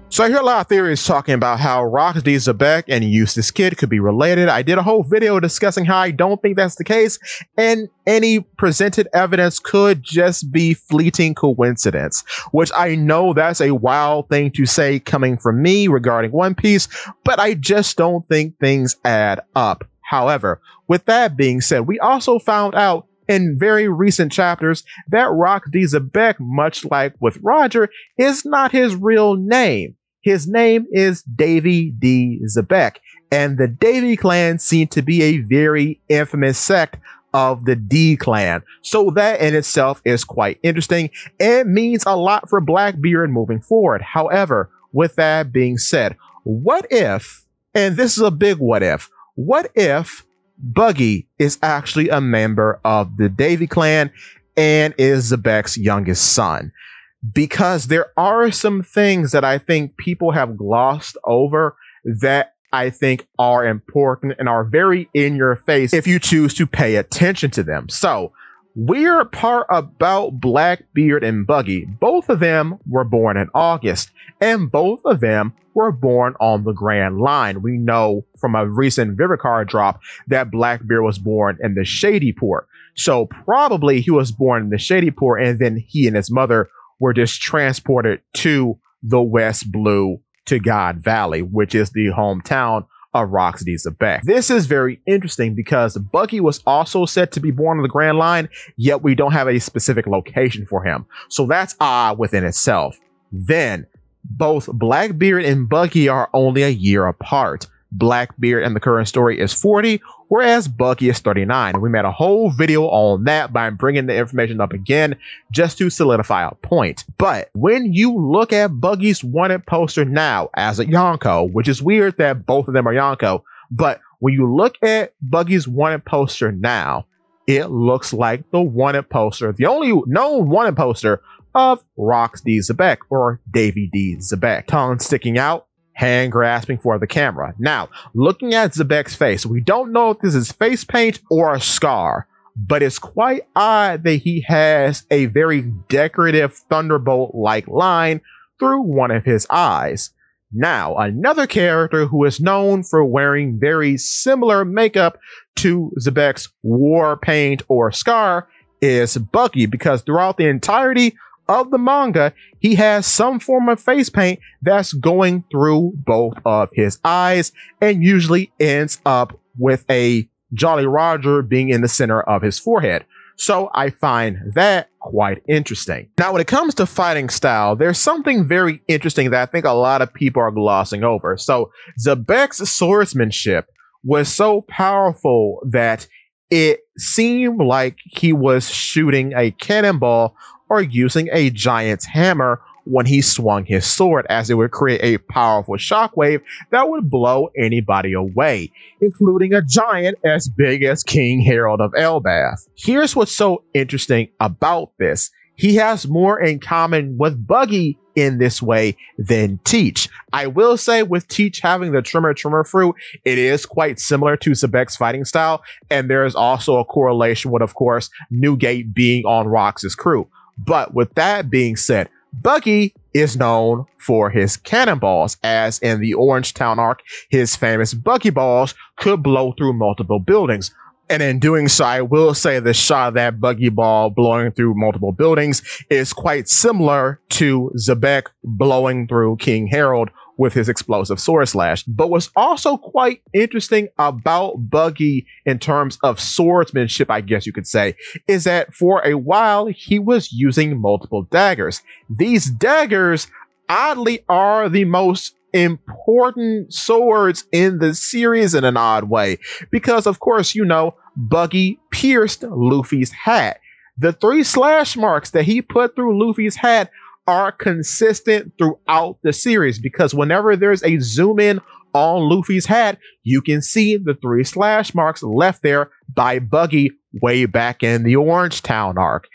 So I hear a lot of theories talking about how Roxy Xebec and Eustace Kid could be related. I did a whole video discussing how I don't think that's the case, and any presented evidence could just be fleeting coincidence, which I know that's a wild thing to say coming from me regarding One Piece, but I just don't think things add up. However, with that being said, we also found out in very recent chapters that Roxy Xebec, much like with Roger, is not his real name. His name is Davy D. Xebec, and the Davy clan seem to be a very infamous sect of the D clan. So that in itself is quite interesting and means a lot for Blackbeard moving forward. However, with that being said, what if, and this is a big what if Buggy is actually a member of the Davy clan and is Xebec's youngest son? Because there are some things that I think people have glossed over that I think are important and are very in your face if you choose to pay attention to them. So, weird part about Blackbeard and Buggy, both of them were born in August, and both of them were born on the Grand Line. We know from a recent Vivicar drop that Blackbeard was born in the Shady Port. So probably he was born in the Shady Port, and then he and his mother were just transported to the West Blue to God Valley, which is the hometown of Roxy Xebec. This is very interesting because Buggy was also said to be born on the Grand Line, yet we don't have a specific location for him. So that's odd within itself. Then, both Blackbeard and Buggy are only a year apart. Blackbeard in the current story is 40, whereas Buggy is 39. We made a whole video on that by bringing the information up again just to solidify a point. But when you look at Buggy's wanted poster now as a Yonko, which is weird that both of them are Yonko, but when you look at Buggy's wanted poster now, it looks like the wanted poster, the only known wanted poster of Roxy Xebec, or Davy D. Xebec. Tongue sticking out, hand grasping for the camera. Now, looking at Xebec's face, we don't know if this is face paint or a scar, but it's quite odd that he has a very decorative thunderbolt-like line through one of his eyes. Now, another character who is known for wearing very similar makeup to Xebec's war paint or scar is Buggy, because throughout the entirety of the manga, he has some form of face paint that's going through both of his eyes and usually ends up with a Jolly Roger being in the center of his forehead. So I find that quite interesting. Now, when it comes to fighting style, there's something very interesting that I think a lot of people are glossing over. So Xebec's swordsmanship was so powerful that it seemed like he was shooting a cannonball or using a giant's hammer when he swung his sword, as it would create a powerful shockwave that would blow anybody away, including a giant as big as King Harold of Elbaf. Here's what's so interesting about this. He has more in common with Buggy in this way than Teach. I will say with Teach having the Tremor fruit, it is quite similar to Xebec's fighting style, and there is also a correlation with, of course, Newgate being on Rox's crew. But with that being said, Buggy is known for his cannonballs, as in the Orange Town arc, his famous Buggy balls could blow through multiple buildings. And in doing so, I will say the shot of that Buggy ball blowing through multiple buildings is quite similar to Xebec blowing through King Harold with his explosive sword slash. But what's also quite interesting about Buggy in terms of swordsmanship, I guess you could say, is that for a while he was using multiple daggers. These daggers, oddly, are the most important swords in the series in an odd way, because of course, you know, Buggy pierced Luffy's hat. The 3 slash marks that he put through Luffy's hat are consistent throughout the series, because whenever there's a zoom in on Luffy's hat, you can see the 3 slash marks left there by Buggy way back in the Orange Town arc,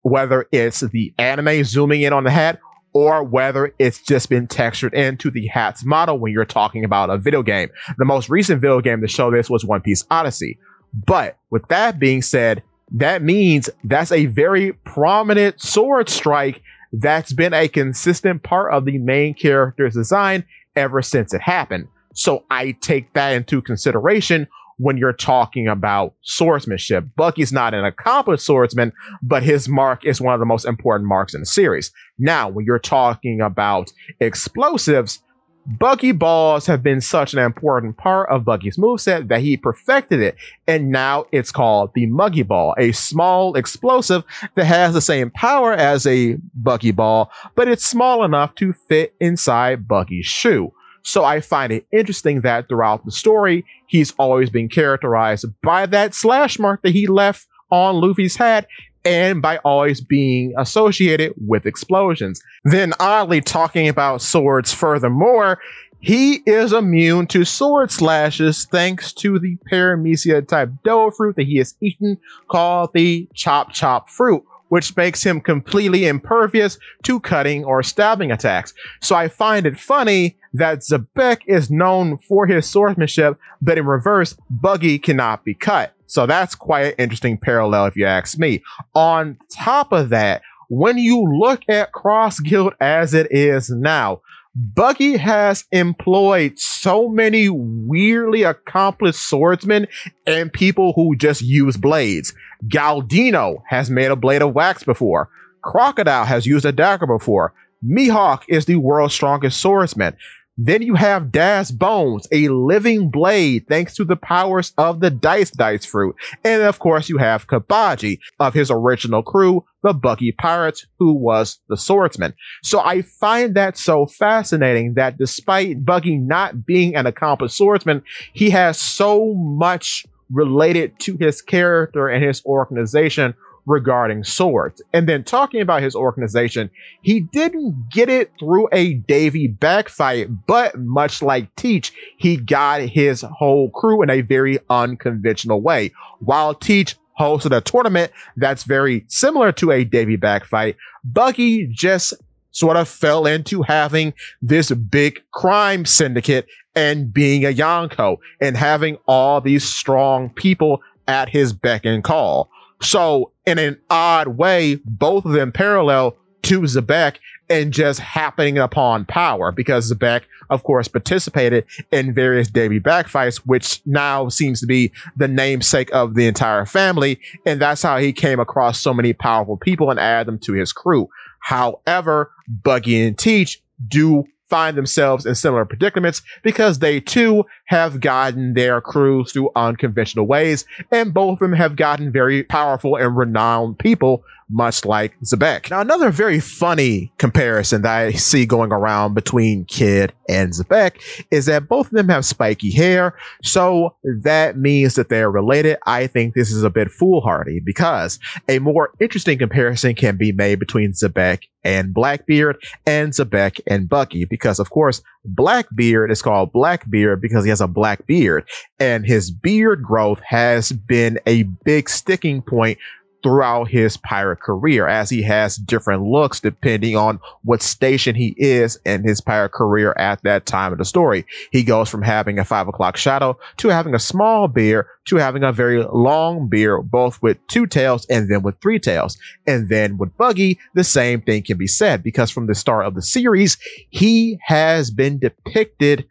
whether it's the anime zooming in on the hat or whether it's just been textured into the hat's model when you're talking about a video game. The most recent video game to show this was One Piece Odyssey. But with that being said, that means that's a very prominent sword strike That's been a consistent part of the main character's design ever since it happened. So I take that into consideration when you're talking about swordsmanship. Buggy's not an accomplished swordsman, but his mark is one of the most important marks in the series. Now, when you're talking about explosives, Buggy balls have been such an important part of Buggy's moveset that he perfected it, and now it's called the Muggy Ball, a small explosive that has the same power as a Buggy ball, but it's small enough to fit inside Buggy's shoe. So I find it interesting that throughout the story, he's always been characterized by that slash mark that he left on Luffy's hat, and by always being associated with explosions. Then oddly, talking about swords furthermore, he is immune to sword slashes thanks to the paramecia type dough fruit that he has eaten called the chop chop fruit, which makes him completely impervious to cutting or stabbing attacks. So I find it funny that Xebec is known for his swordsmanship, but in reverse, Buggy cannot be cut. So that's quite an interesting parallel if you ask me. On top of that, when you look at Cross Guild as it is now, Buggy has employed so many weirdly accomplished swordsmen and people who just use blades. Galdino has made a blade of wax before. Crocodile has used a dagger before. Mihawk is the world's strongest swordsman. Then you have Das Bones, a living blade thanks to the powers of the Dice fruit. And of course you have Kabaji of his original crew, the Buggy Pirates, who was the swordsman. So I find that so fascinating that despite Buggy not being an accomplished swordsman, he has so much related to his character and his organization regarding swords. And then talking about his organization, he didn't get it through a Davy backfight, but much like Teach, he got his whole crew in a very unconventional way. While Teach hosted a tournament that's very similar to a Davy backfight, Buggy just sort of fell into having this big crime syndicate and being a Yonko and having all these strong people at his beck and call. So in an odd way, both of them parallel to Xebec and just happening upon power, because Xebec, of course, participated in various Davy backfights, which now seems to be the namesake of the entire family. And that's how he came across so many powerful people and added them to his crew. However, Buggy and Teach do find themselves in similar predicaments because they too have gotten their crews through unconventional ways, and both of them have gotten very powerful and renowned people, much like Xebec. Now, another very funny comparison that I see going around between Kid and Xebec is that both of them have spiky hair, so that means that they're related. I think this is a bit foolhardy because a more interesting comparison can be made between Xebec and Blackbeard and Xebec and Buggy, because of course Blackbeard is called Blackbeard because he has a black beard, and his beard growth has been a big sticking point throughout his pirate career, as he has different looks depending on what station he is in his pirate career at that time of the story. He goes from having a 5 o'clock shadow to having a small beard to having a very long beard, both with 2 tails and then with 3 tails. And then with Buggy, the same thing can be said, because from the start of the series, he has been depicted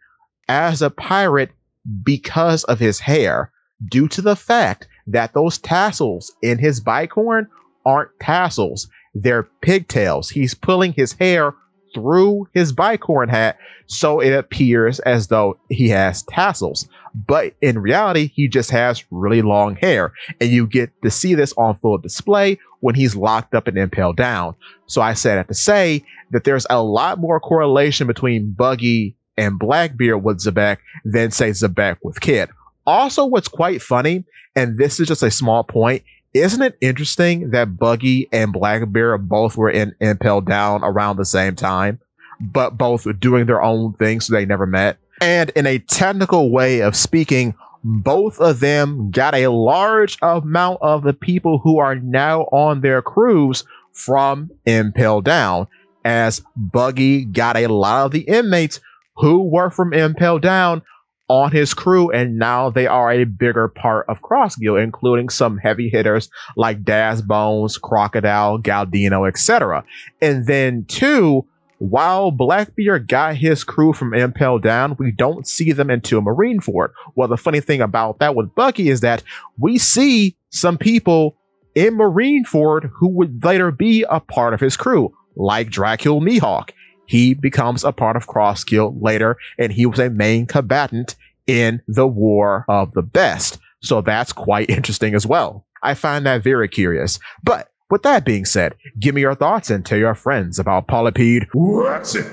as a pirate because of his hair, due to the fact that those tassels in his bicorn aren't tassels, they're pigtails. He's pulling his hair through his bicorn hat, so it appears as though he has tassels. But in reality, he just has really long hair, and you get to see this on full display when he's locked up and impaled down. So I said that to say that there's a lot more correlation between Buggy and Blackbeard with Xebec than, say, Xebec with Kid. Also, what's quite funny, and this is just a small point, isn't it interesting that Buggy and Blackbeard both were in Impel Down around the same time, but both were doing their own thing, so they never met? And in a technical way of speaking, both of them got a large amount of the people who are now on their crews from Impel Down, as Buggy got a lot of the inmates who were from Impel Down on his crew, and now they are a bigger part of Cross Guild, including some heavy hitters like Daz Bones, Crocodile, Galdino, etc. And then two, while Blackbeard got his crew from Impel down, we don't see them until Marineford. Well, the funny thing about that with Buggy is that we see some people in Marineford who would later be a part of his crew, like Dracul Mihawk. He becomes a part of Cross Guild later, and he was a main combatant in the War of the Best. So that's quite interesting as well. I find that very curious. But with that being said, give me your thoughts and tell your friends about Polypede. What's it?